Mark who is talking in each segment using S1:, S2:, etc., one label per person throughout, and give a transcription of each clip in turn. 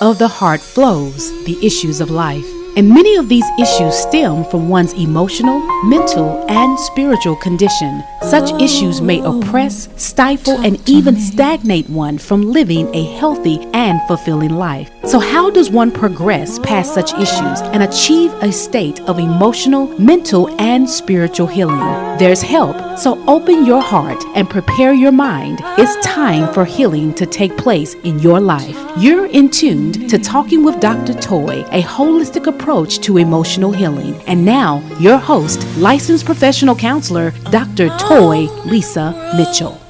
S1: of the heart flows the issues of life. And many of these issues stem from one's emotional, mental, and spiritual condition. Such issues may oppress, stifle, and even stagnate one from living a healthy and fulfilling life. So how does one progress past such issues and achieve a state of emotional, mental, and spiritual healing? There's help, so open your heart and prepare your mind. It's time for healing to take place in your life. You're in tuned to Talking with Dr. Toy, a holistic approach to emotional healing. And now, your host, licensed professional counselor, Dr. Toy Lisa Mitchell.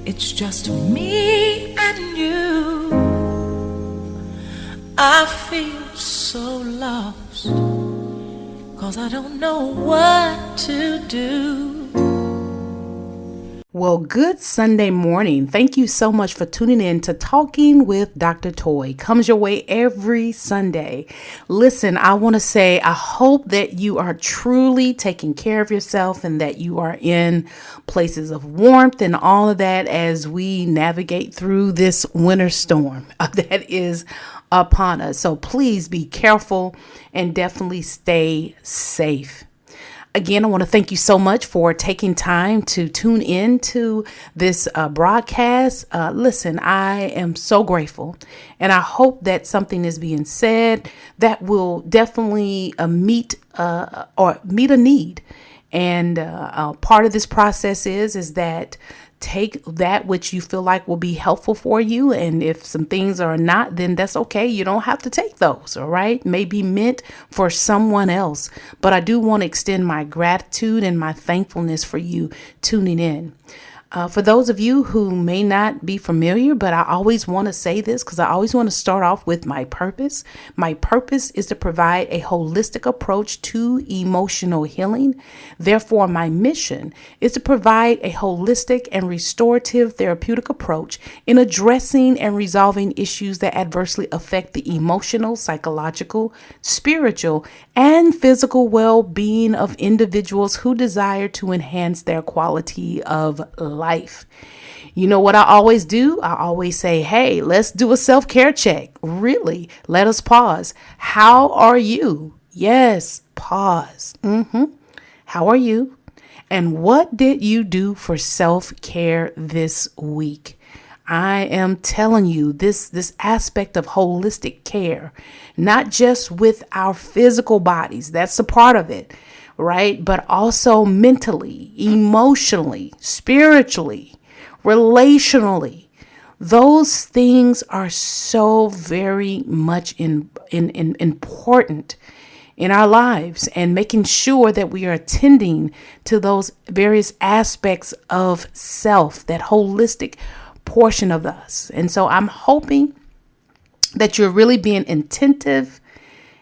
S2: It's just me and you. I feel so lost, 'cause I don't know what to do.
S1: Well, good Sunday morning. Thank you so much for tuning in to Talking with Dr. Toy. Comes your way every Sunday. Listen, I want to say I hope that you are truly taking care of yourself and that you are in places of warmth and all of that as we navigate through this winter storm that is upon us. So please be careful and definitely stay safe. Again, I want to thank you so much for taking time to tune in to this broadcast. Listen, I am so grateful, and I hope that something is being said that will definitely meet a need. And part of this process is that take that which you feel like will be helpful for you. And if some things are not, then that's okay. You don't have to take those. All right. May be meant for someone else. But I do want to extend my gratitude and my thankfulness for you tuning in. For those of you who may not be familiar, but I always want to say this because I always want to start off with my purpose. My purpose is to provide a holistic approach to emotional healing. Therefore, my mission is to provide a holistic and restorative therapeutic approach in addressing and resolving issues that adversely affect the emotional, psychological, spiritual, and physical well-being of individuals who desire to enhance their quality of life. You know what I always do? I always say, hey, let's do a self-care check. Really, let us pause. How are you? Yes, pause. How are you? And what did you do for self-care this week? I am telling you, this aspect of holistic care, not just with our physical bodies, that's a part of it, right? But also mentally, emotionally, spiritually, relationally. Those things are so very much important in our lives, and making sure that we are attending to those various aspects of self, that holistic portion of us. And so I'm hoping that you're really being attentive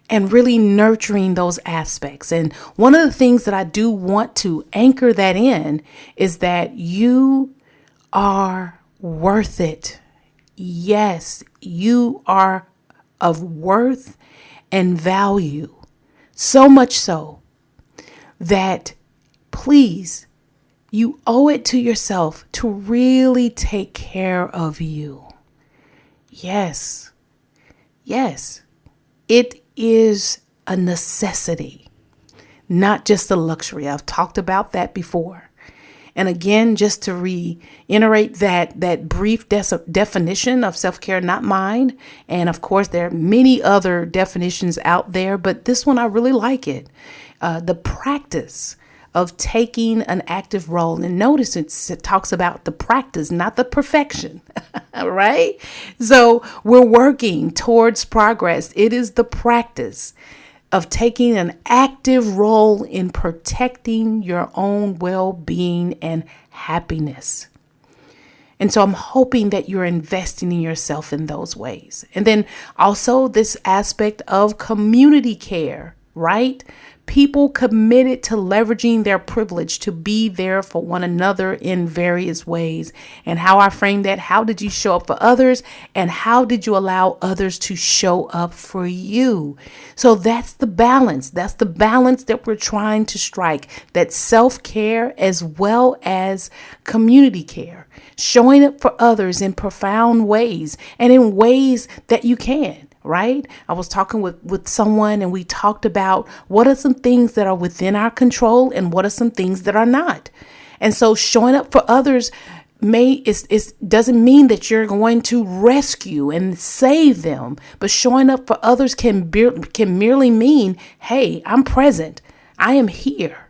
S1: and really nurturing those aspects. And one of the things that I do want to anchor that in is that you are worth it. Yes, you are of worth and value. So much so that please, you owe it to yourself to really take care of you. Yes. It is a necessity, not just a luxury. I've talked about that before. And again, just to reiterate that brief definition of self-care, not mine. And of course, there are many other definitions out there, but this one, I really like it. The practice of taking an active role. And notice it talks about the practice, not the perfection, right? So we're working towards progress. It is the practice of taking an active role in protecting your own well-being and happiness. And so I'm hoping that you're investing in yourself in those ways. And then also this aspect of community care, right? people committed to leveraging their privilege to be there for one another in various ways. And how I frame that, how did you show up for others? And how did you allow others to show up for you? So that's the balance. That's the balance that we're trying to strike. That self-care as well as community care. Showing up for others in profound ways and in ways that you can. Right? I was talking with someone and we talked about what are some things that are within our control and what are some things that are not. And so showing up for others doesn't mean that you're going to rescue and save them, but showing up for others can merely mean, hey, I'm present. I am here.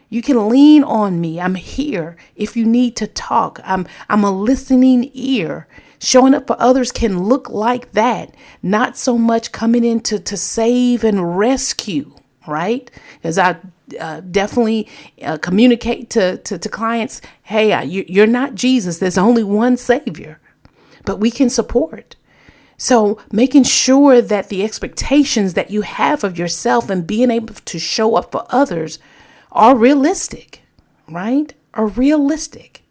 S1: You can lean on me. I'm here. If you need to talk, I'm a listening ear. Showing up for others can look like that, not so much coming in to save and rescue, right? Because I definitely communicate to clients, hey, you're not Jesus. There's only one Savior, but we can support. So making sure that the expectations that you have of yourself and being able to show up for others are realistic, right? Are realistic.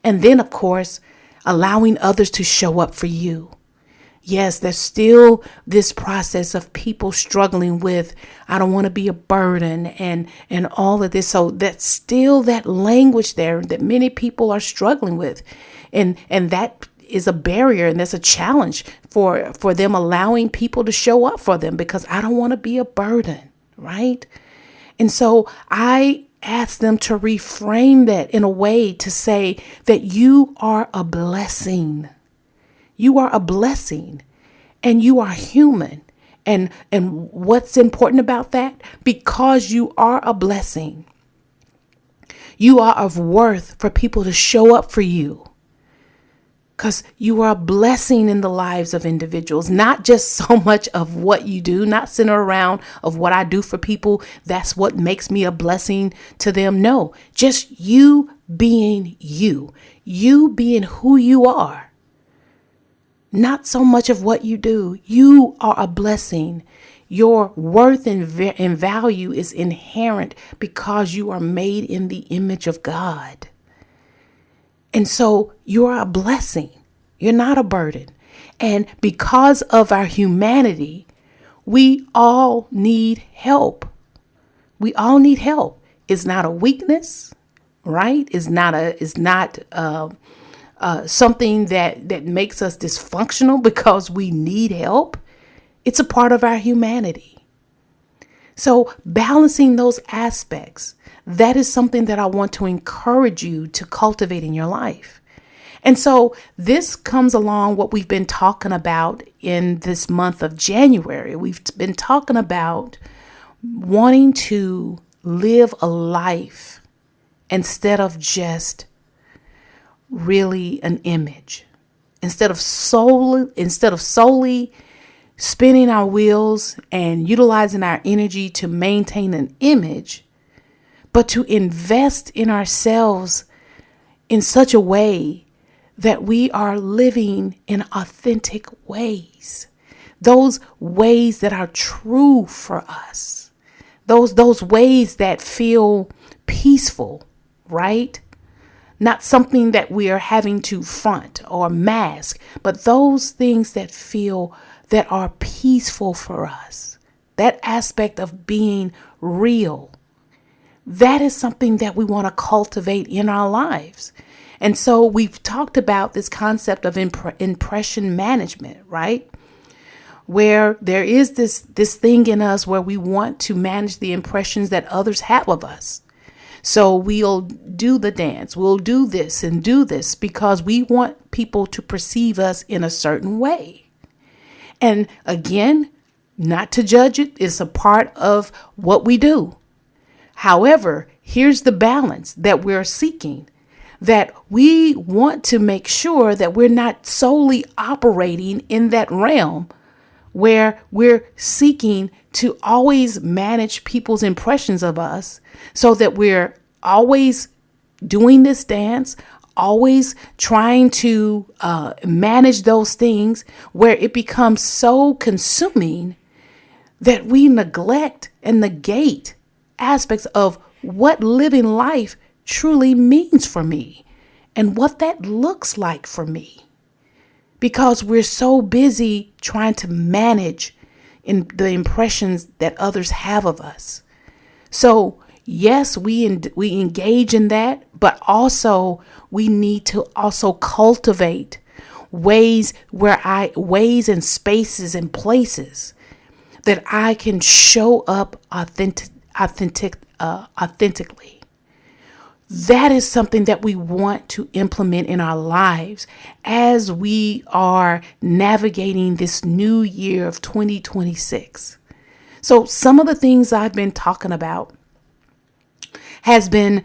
S1: And then, of course, allowing others to show up for you. Yes, there's still this process of people struggling with, I don't want to be a burden and all of this. So that's still that language there that many people are struggling with. And that is a barrier and that's a challenge for them allowing people to show up for them because I don't want to be a burden, right? And so I ask them to reframe that in a way to say that you are a blessing. You are a blessing and you are human. And what's important about that? Because you are a blessing, you are of worth for people to show up for you. Because you are a blessing in the lives of individuals, not just so much of what you do, not center around of what I do for people. That's what makes me a blessing to them. No, just you being you being who you are. Not so much of what you do. You are a blessing. Your worth and value is inherent because you are made in the image of God. And so you're a blessing. You're not a burden. And because of our humanity, we all need help. We all need help. It's not a weakness, right? It's not something that makes us dysfunctional because we need help. It's a part of our humanity. So balancing those aspects, that is something that I want to encourage you to cultivate in your life. And so this comes along what we've been talking about in this month of January. We've been talking about wanting to live a life instead of just really an image. Instead of solely spinning our wheels and utilizing our energy to maintain an image, but to invest in ourselves in such a way that we are living in authentic ways. Those ways that are true for us. Those ways that feel peaceful, right? Not something that we are having to front or mask, but those things that are peaceful for us. That aspect of being real. That is something that we want to cultivate in our lives. And so we've talked about this concept of impression management, right? Where there is this thing in us where we want to manage the impressions that others have of us. So we'll do the dance, we'll do this and do this because we want people to perceive us in a certain way. And again, not to judge it, it's a part of what we do. However, here's the balance that we're seeking, that we want to make sure that we're not solely operating in that realm where we're seeking to always manage people's impressions of us so that we're always doing this dance, always trying to manage those things where it becomes so consuming that we neglect and negate aspects of what living life truly means for me and what that looks like for me. Because we're so busy trying to manage in the impressions that others have of us. So yes, we engage in that, but also we need to also cultivate ways and spaces and places that I can show up authentically. That is something that we want to implement in our lives as we are navigating this new year of 2026. So some of the things I've been talking about has been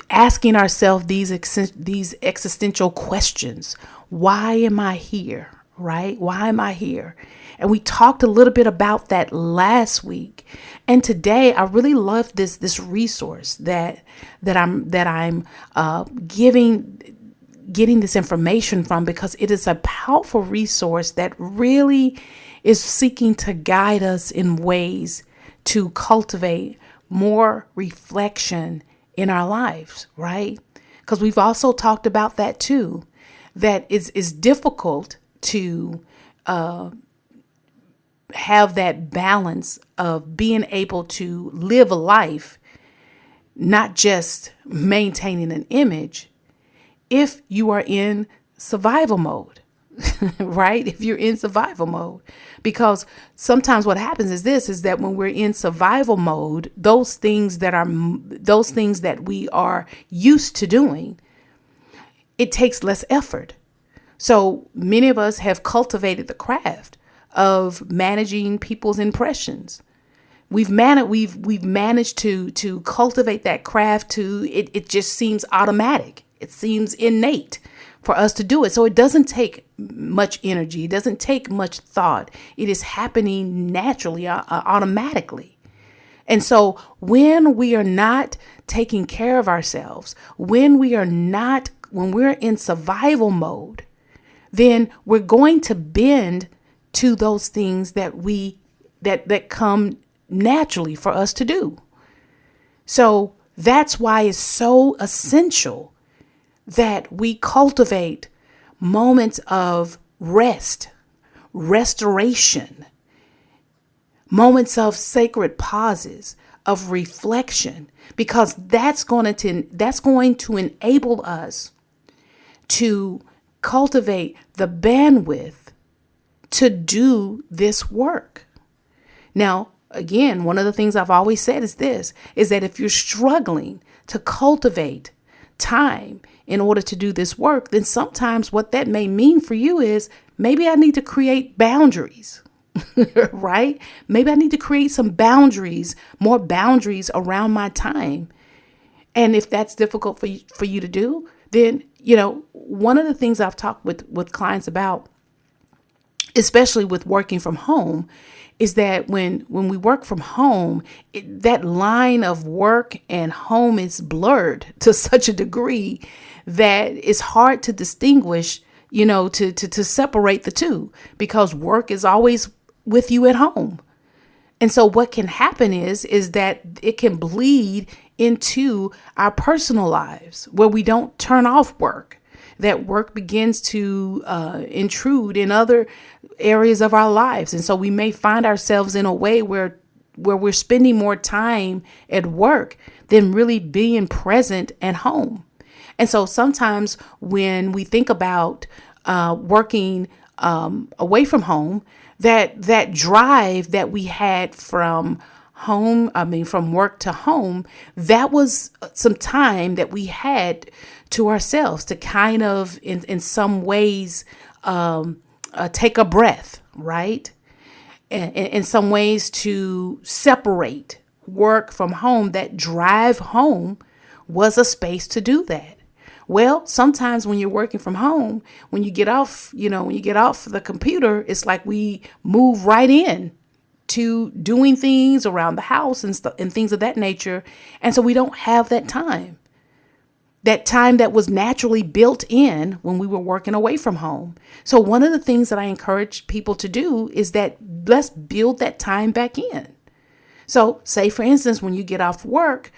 S1: asking ourselves these existential questions. Why am I here? Right? Why am I here? And we talked a little bit about that last week. And today I really love this resource that I'm getting this information from, because it is a powerful resource that really is seeking to guide us in ways to cultivate more reflection in our lives, right? Because we've also talked about that too, that it's difficult to have that balance of being able to live a life, not just maintaining an image, if you are in survival mode, right? If you're in survival mode, because sometimes what happens is that when we're in survival mode, those things that we are used to doing, it takes less effort. So many of us have cultivated the craft of managing people's impressions. We've managed to cultivate that craft to it just seems automatic. It seems innate for us to do it. So it doesn't take much energy. It doesn't take much thought. It is happening naturally, automatically. And so when we are not taking care of ourselves, when we're in survival mode, then we're going to bend to those things that come naturally for us to do. So that's why it's so essential that we cultivate moments of rest, restoration, moments of sacred pauses, of reflection, because that's going to enable us to cultivate the bandwidth to do this work. Now, again, one of the things I've always said is that if you're struggling to cultivate time in order to do this work, then sometimes what that may mean for you is maybe I need to create boundaries, right? Maybe I need to create some boundaries, more boundaries around my time. And if that's difficult for you to do, then, one of the things I've talked with clients about, especially with working from home, is that when we work from home, that line of work and home is blurred to such a degree that it's hard to distinguish, to separate the two, because work is always with you at home. And so what can happen is that it can bleed into our personal lives where we don't turn off work, that work begins to intrude in other areas of our lives. And so we may find ourselves in a way where we're spending more time at work than really being present at home. And so sometimes when we think about working away from home, that drive that we had from work to home, that was some time that we had to ourselves to kind of, in some ways, take a breath, right? In some ways to separate work from home. That drive home was a space to do that. Well, sometimes when you're working from home, when you get off the computer, it's like we move right in to doing things around the house and things of that nature. And so we don't have that time that was naturally built in when we were working away from home. So one of the things that I encourage people to do is that let's build that time back in. So say, for instance, when you get off work,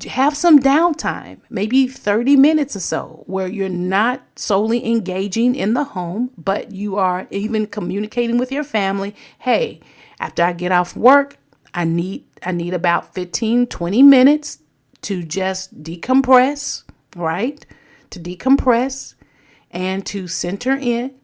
S1: have some downtime, maybe 30 minutes or so, where you're not solely engaging in the home, but you are even communicating with your family. Hey, after I get off work, I need about 15, 20 minutes to just decompress, right? To decompress and to center in.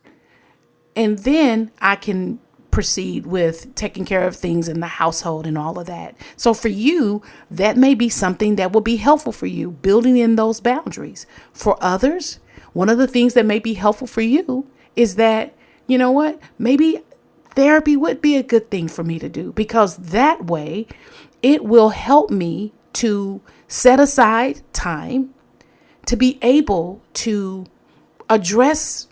S1: And then I can proceed with taking care of things in the household and all of that. So for you, that may be something that will be helpful for you, building in those boundaries. For others, one of the things that may be helpful for you is that, you know what, maybe therapy would be a good thing for me to do, because that way it will help me to set aside time to be able to address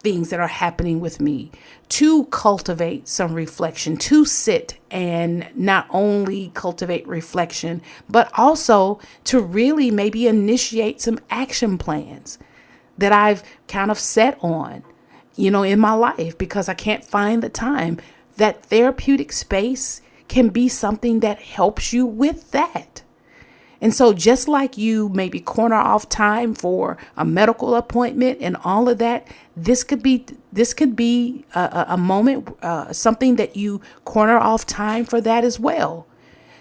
S1: things that are happening with me, to cultivate some reflection, to sit and not only cultivate reflection, but also to really maybe initiate some action plans that I've kind of set on, in my life, because I can't find the time. That therapeutic space can be something that helps you with that. And so just like you maybe corner off time for a medical appointment and all of that, this could be a moment, something that you corner off time for that as well.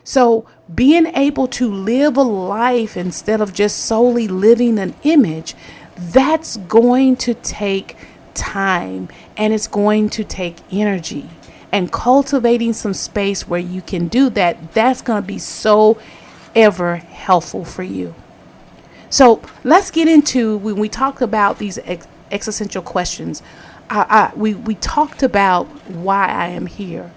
S1: So being able to live a life instead of just solely living an image, that's going to take time and it's going to take energy. And cultivating some space where you can do that, that's going to be so ever helpful for you. So let's get into, when we talk about these existential questions, we talked about why I am here.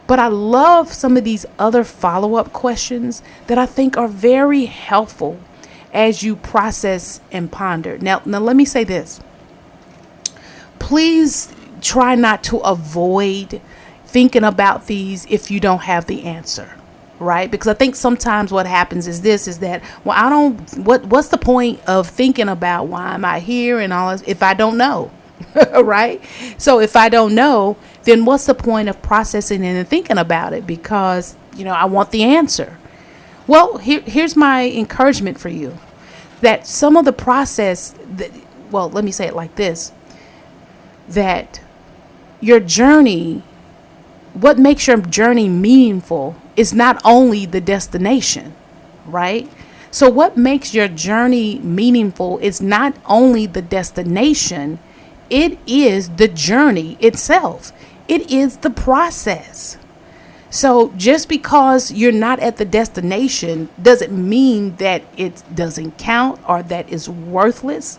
S1: But I love some of these other follow-up questions that I think are very helpful as you process and ponder. Now let me say this. Please try not to avoid thinking about these if you don't have the answer. Right? Because I think sometimes what happens is that, well, what's the point of thinking about why am I here and all this if I don't know? Right? So if I don't know, then what's the point of processing and thinking about it? Because, I want the answer. Well, here's my encouragement for you, that some of the process let me say it like this, that your journey, what makes your journey meaningful is not only the destination, right? So what makes your journey meaningful is not only the destination, it is the journey itself. It is the process. So just because you're not at the destination doesn't mean that it doesn't count or that it's worthless,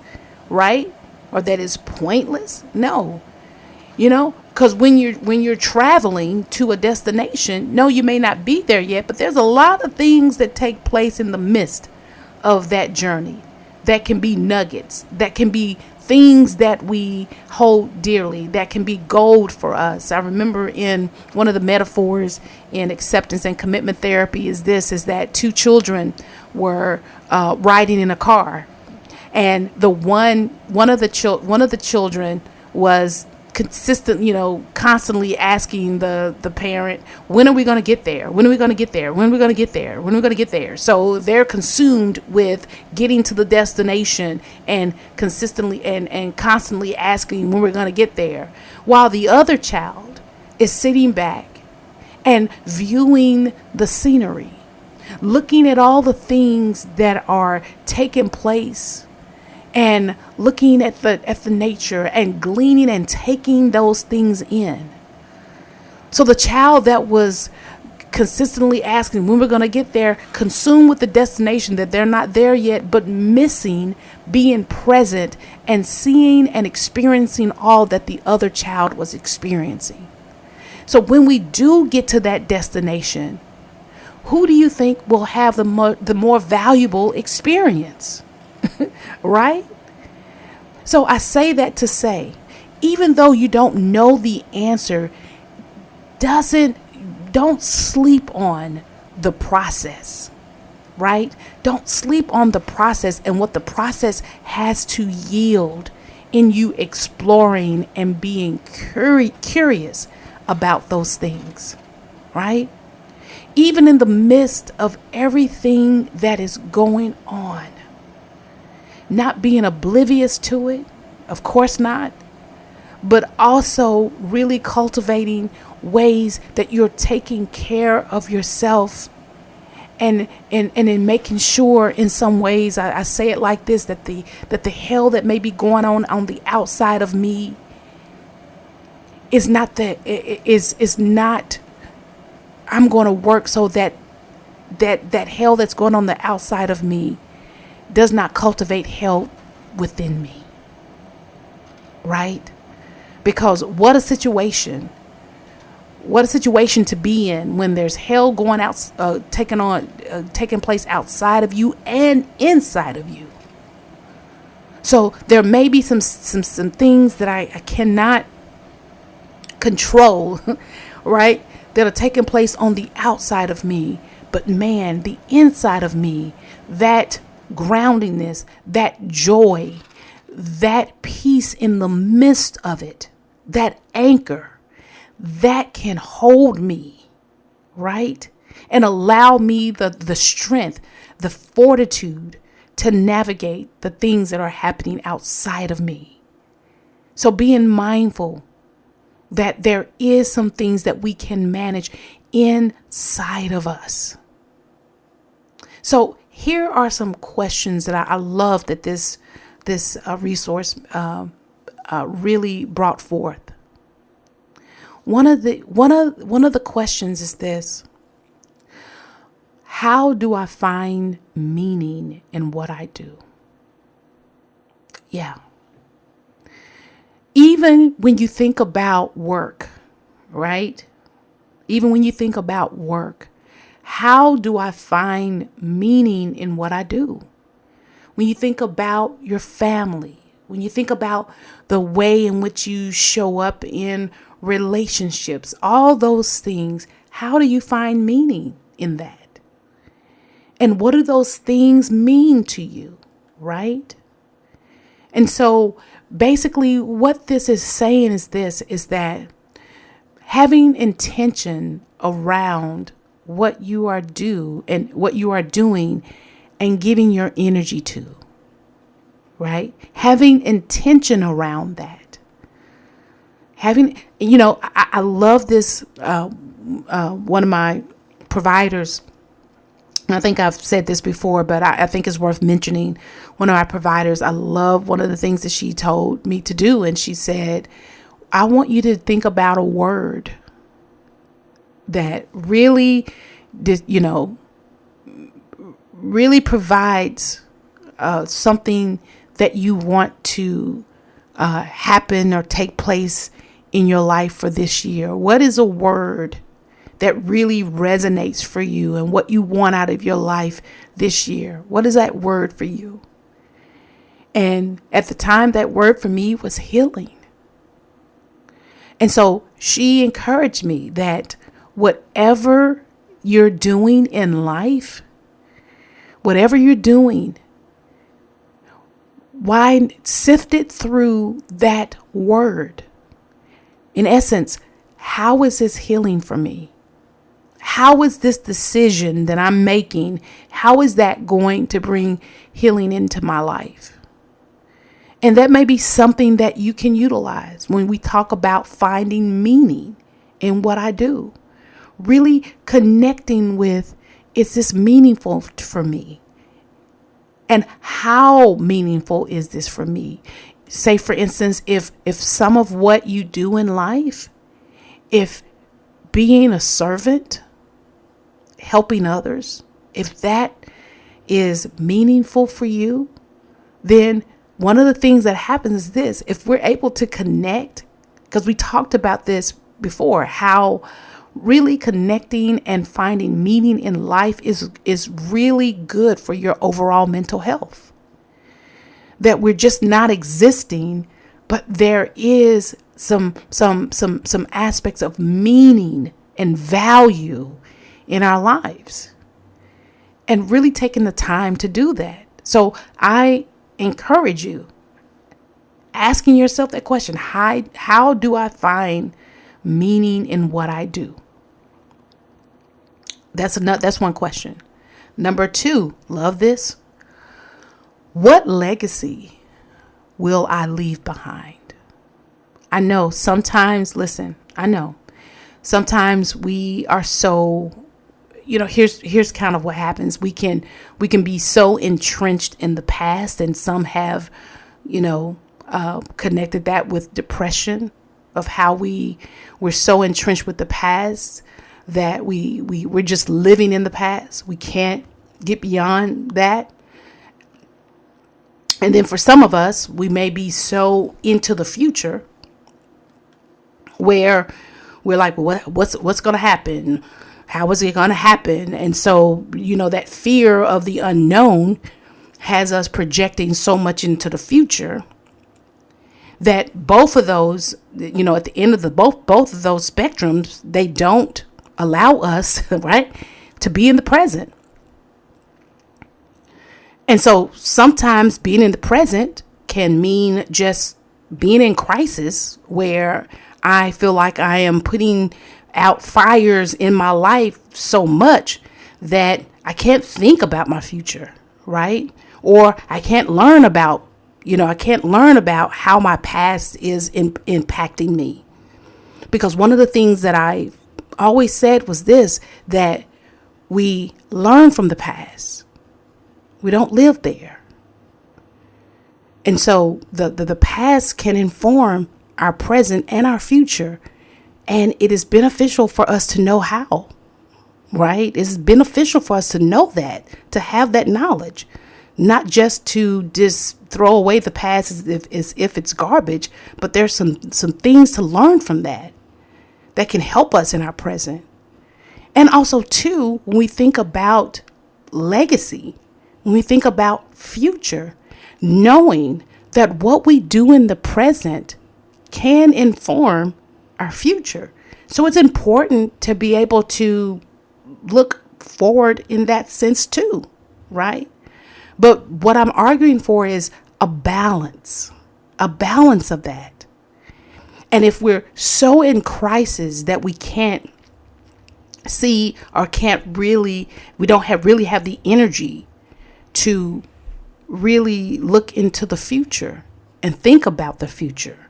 S1: right? Or that it's pointless. No. Because when you're traveling to a destination, no, you may not be there yet, but there's a lot of things that take place in the midst of that journey that can be nuggets, that can be things that we hold dearly, that can be gold for us. I remember in one of the metaphors in acceptance and commitment therapy is that two children were riding in a car, and one of the children was constantly asking the parent, when are we going to get there? When are we going to get there? When are we going to get there? When are we going to get there? So they're consumed with getting to the destination and consistently and constantly asking when we're going to get there, while the other child is sitting back and viewing the scenery, looking at all the things that are taking place, and looking at the nature and gleaning and taking those things in. So the child that was consistently asking when we're going to get there, consumed with the destination, that they're not there yet, but missing being present and seeing and experiencing all that the other child was experiencing. So when we do get to that destination, who do you think will have the more valuable experience? Right? So I say that to say, even though you don't know the answer, don't sleep on the process, right? Don't sleep on the process and what the process has to yield in you exploring and being curious about those things, right? even in the midst of everything that is going on. Not being oblivious to it, of course not, but also really cultivating ways that you're taking care of yourself, and in making sure, in some ways, I say it like this, that the hell that may be going on the outside of me is not is not. I'm going to work so that hell that's going on the outside of me does not cultivate hell within me. Right? Because what a situation to be in when there's hell going out, taking place outside of you and inside of you. So there may be some things that I cannot control, right, that are taking place on the outside of me. But man, the inside of me, that groundingness, that joy, that peace in the midst of it, that anchor, that can hold me, right? And allow me the strength, the fortitude to navigate the things that are happening outside of me. So being mindful that there is some things that we can manage inside of us. So here are some questions that I love that this resource really brought forth. One of the questions is this: how do I find meaning in what I do? Yeah. Even when you think about work, right? Even when you think about work, how do I find meaning in what I do? When you think about your family, when you think about the way in which you show up in relationships, all those things, how do you find meaning in that? And what do those things mean to you, right? And so basically what this is saying is that having intention around what you are doing and giving your energy to, right? Having intention around that. I love this. One of my providers, and I think I've said this before, but I think it's worth mentioning. One of our providers, I love one of the things that she told me to do. And she said, I want you to think about a word that really, really provides something that you want to happen or take place in your life for this year. What is a word that really resonates for you and what you want out of your life this year? What is that word for you? And at the time, that word for me was healing. And so she encouraged me that whatever you're doing in life, whatever you're doing, why sift it through that word? In essence, how is this healing for me? How is this decision that I'm making, how is that going to bring healing into my life? And that may be something that you can utilize when we talk about finding meaning in what I do. Really connecting with, is this meaningful for me? And how meaningful is this for me? Say, for instance, if some of what you do in life, if being a servant, helping others, if that is meaningful for you, then one of the things that happens is this: if we're able to connect, because we talked about this before, how really connecting and finding meaning in life is really good for your overall mental health. That we're just not existing, but there is some aspects of meaning and value in our lives, and really taking the time to do that. So I encourage you, asking yourself that question: how do I find meaning in what I do? That's one question. Number two, love this. What legacy will I leave behind? I know sometimes, listen, I know sometimes we are so, here's kind of what happens. We can be so entrenched in the past, and some have, connected that with depression, of how we're so entrenched with the past that we're just living in the past. We can't get beyond that. And then for some of us, we may be so into the future where we're like, what's going to happen? How is it going to happen? And so, that fear of the unknown has us projecting so much into the future that both of those, at the end of the both of those spectrums, they don't allow us, right, to be in the present. And so sometimes being in the present can mean just being in crisis, where I feel like I am putting out fires in my life so much that I can't think about my future, right? Or I can't learn about, how my past is impacting me. Because one of the things that I always said was this, that we learn from the past. We don't live there. And so the past can inform our present and our future. And it is beneficial for us to know how, right? It's beneficial for us to know that, to have that knowledge, not just to just throw away the past as if it's garbage, but there's some things to learn from that can help us in our present. And also, too, when we think about legacy, when we think about future, knowing that what we do in the present can inform our future. So it's important to be able to look forward in that sense too, right? But what I'm arguing for is a balance of that. And if we're so in crisis that we can't see or we don't really have the energy to really look into the future and think about the future,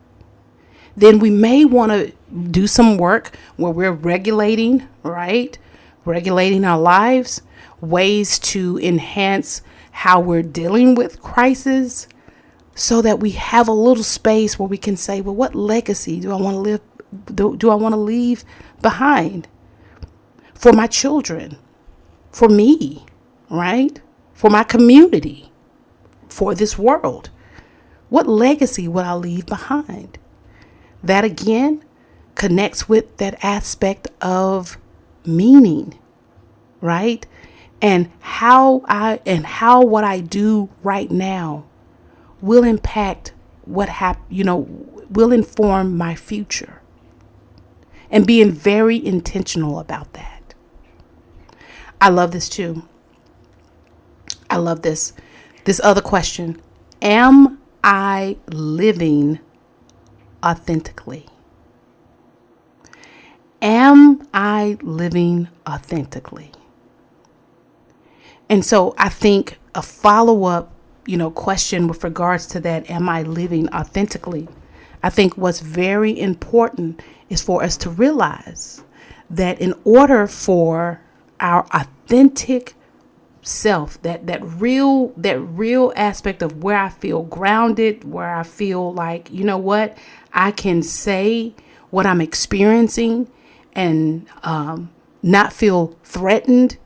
S1: then we may want to do some work where we're regulating, right? Regulating our lives, ways to enhance how we're dealing with crisis, so that we have a little space where we can say, well, what legacy do I want to leave behind for my children, for me, right? For my community, for this world? What legacy would I leave behind? That again connects with that aspect of meaning, right? And how what I do right now will impact will inform my future, and being very intentional about that. I love this too. I love this other question. Am I living authentically? Am I living authentically? And so I think a follow-up, question with regards to that, am I living authentically? I think what's very important is for us to realize that in order for our authentic self, that real aspect of where I feel grounded, where I feel like, I can say what I'm experiencing and not feel threatened,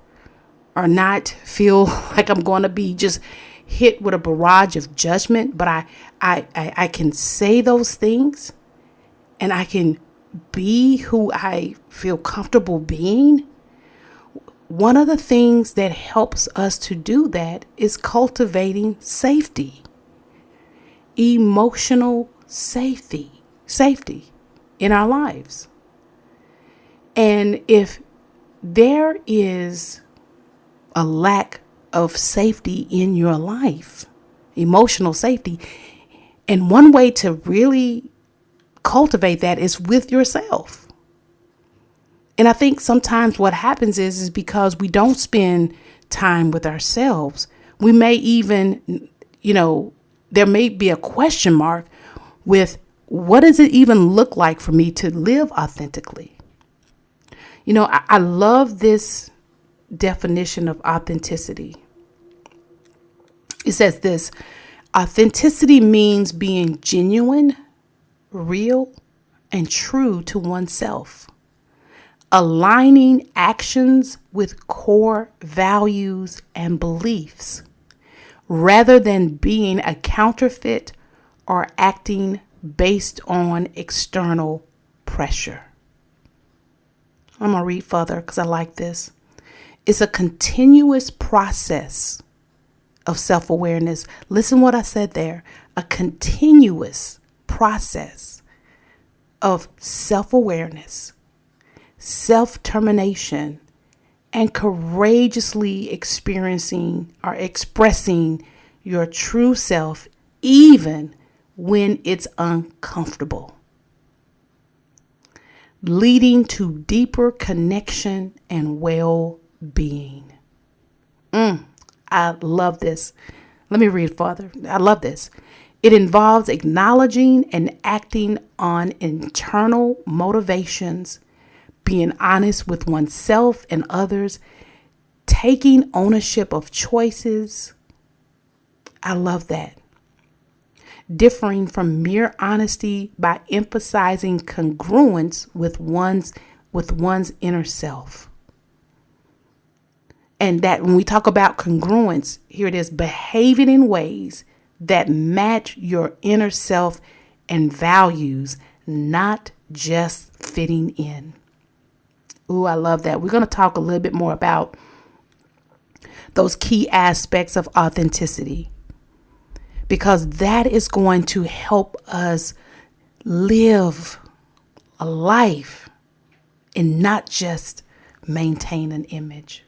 S1: or not feel like I'm going to be just hit with a barrage of judgment, but I can say those things, and I can be who I feel comfortable being. One of the things that helps us to do that is cultivating safety, emotional safety in our lives. And if there is a lack of safety in your life, emotional safety, and one way to really cultivate that is with yourself. And I think sometimes what happens is because we don't spend time with ourselves. We may even, there may be a question mark with what does it even look like for me to live authentically? I love this definition of authenticity. It says this: authenticity means being genuine, real, and true to oneself, aligning actions with core values and beliefs, rather than being a counterfeit or acting based on external pressure. I'm going to read further because I like this. It's a continuous process of self-awareness. Listen what I said there. A continuous process of self-awareness, self-determination, and courageously experiencing or expressing your true self, even when it's uncomfortable, leading to deeper connection and well-being. I love this. Let me read further. I love this. It involves acknowledging and acting on internal motivations, being honest with oneself and others, taking ownership of choices. I love that. Differing from mere honesty by emphasizing congruence with one's inner self. And that when we talk about congruence, here it is: behaving in ways that match your inner self and values, not just fitting in. Ooh, I love that. We're going to talk a little bit more about those key aspects of authenticity, because that is going to help us live a life and not just maintain an image.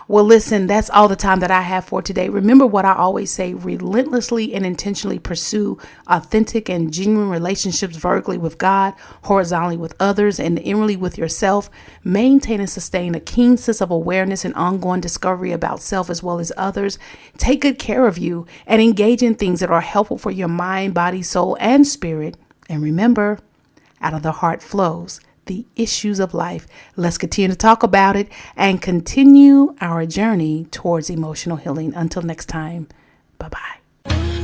S1: Well, listen, that's all the time that I have for today. Remember what I always say: relentlessly and intentionally pursue authentic and genuine relationships vertically with God, horizontally with others, and inwardly with yourself. Maintain and sustain a keen sense of awareness and ongoing discovery about self as well as others. Take good care of you and engage in things that are helpful for your mind, body, soul, and spirit. And remember, out of the heart flows the issues of life. Let's continue to talk about it and continue our journey towards emotional healing. Until next time, bye-bye.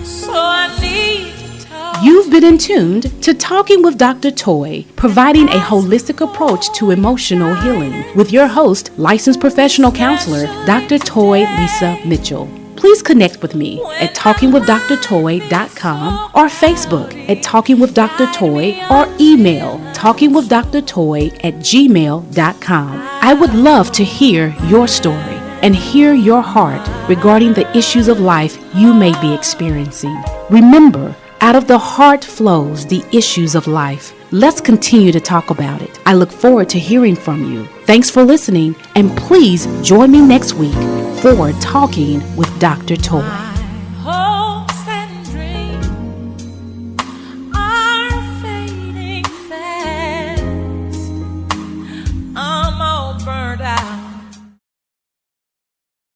S2: So I need to talk.
S1: You've been in tuned to Talking with Dr. Toy, providing a holistic approach to emotional healing with your host, licensed professional counselor, Dr. Toy Lisa Mitchell. Please connect with me at talkingwithdrtoy.com or Facebook at Talking with Dr. Toy or email talkingwithdrtoy@gmail.com. I would love to hear your story and hear your heart regarding the issues of life you may be experiencing. Remember, out of the heart flows the issues of life. Let's continue to talk about it. I look forward to hearing from you. Thanks for listening, and please join me next week for Talking with Dr. Toy.